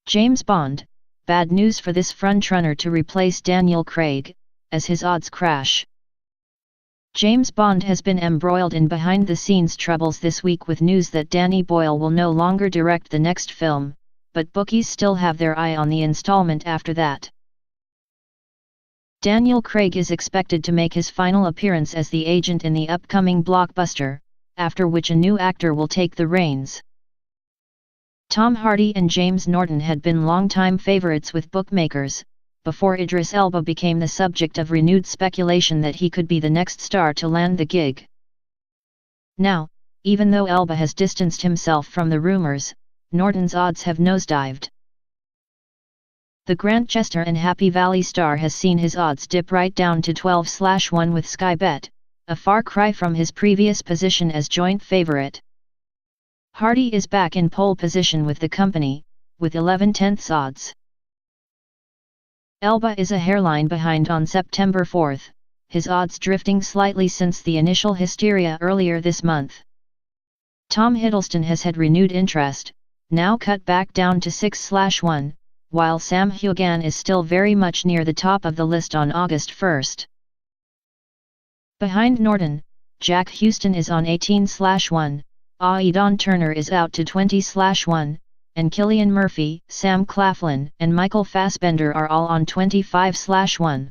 James Bond, bad news for this frontrunner to replace Daniel Craig, as his odds crash. James Bond has been embroiled in behind-the-scenes troubles this week with news that Danny Boyle will no longer direct the next film, but bookies still have their eye on the installment after that. Daniel Craig is expected to make his final appearance as the agent in the upcoming blockbuster, after which a new actor will take the reins. Tom Hardy and James Norton had been longtime favorites with bookmakers, before Idris Elba became the subject of renewed speculation that he could be the next star to land the gig. Now, even though Elba has distanced himself from the rumors, Norton's odds have nosedived. The Grantchester and Happy Valley star has seen his odds dip right down to 12/1 with SkyBet, a far cry from his previous position as joint favorite. Hardy is back in pole position with the company, with 11/10 odds. Elba is a hairline behind on September 4, his odds drifting slightly since the initial hysteria earlier this month. Tom Hiddleston has had renewed interest, now cut back down to 6/1, while Sam Heughan is still very much near the top of the list on August 1. Behind Norton, Jack Huston is on 18/1. Aidan Turner is out to 20/1, and Cillian Murphy, Sam Claflin and Michael Fassbender are all on 25/1.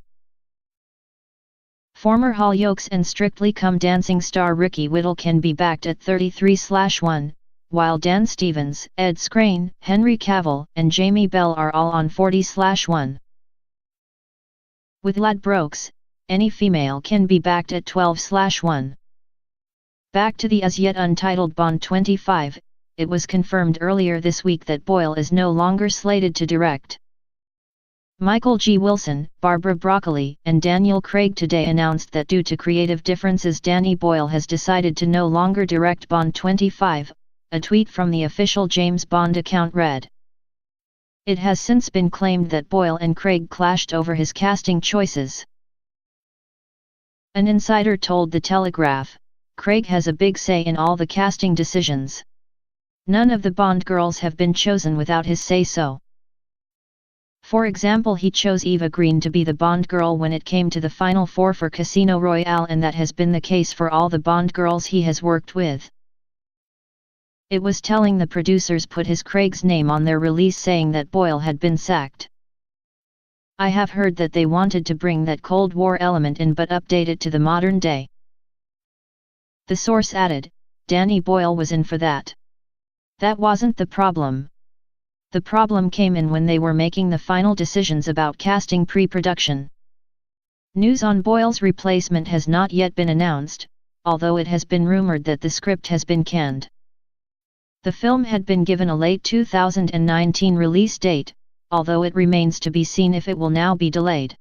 Former Hollyoaks and Strictly Come Dancing star Ricky Whittle can be backed at 33/1, while Dan Stevens, Ed Skrein, Henry Cavill and Jamie Bell are all on 40/1. With Ladbrokes, any female can be backed at 12/1. Back to the as-yet-untitled Bond 25, it was confirmed earlier this week that Boyle is no longer slated to direct. Michael G. Wilson, Barbara Broccoli and Daniel Craig today announced that due to creative differences Danny Boyle has decided to no longer direct Bond 25, a tweet from the official James Bond account read. It has since been claimed that Boyle and Craig clashed over his casting choices. An insider told The Telegraph, Craig has a big say in all the casting decisions. None of the Bond girls have been chosen without his say-so. For example, he chose Eva Green to be the Bond girl when it came to the final four for Casino Royale, and that has been the case for all the Bond girls he has worked with. It was telling the producers put his Craig's name on their release saying that Boyle had been sacked. I have heard that they wanted to bring that Cold War element in but update it to the modern day. The source added, Danny Boyle was in for that. That wasn't the problem. The problem came in when they were making the final decisions about casting pre-production. News on Boyle's replacement has not yet been announced, although it has been rumored that the script has been canned. The film had been given a late 2019 release date, although it remains to be seen if it will now be delayed.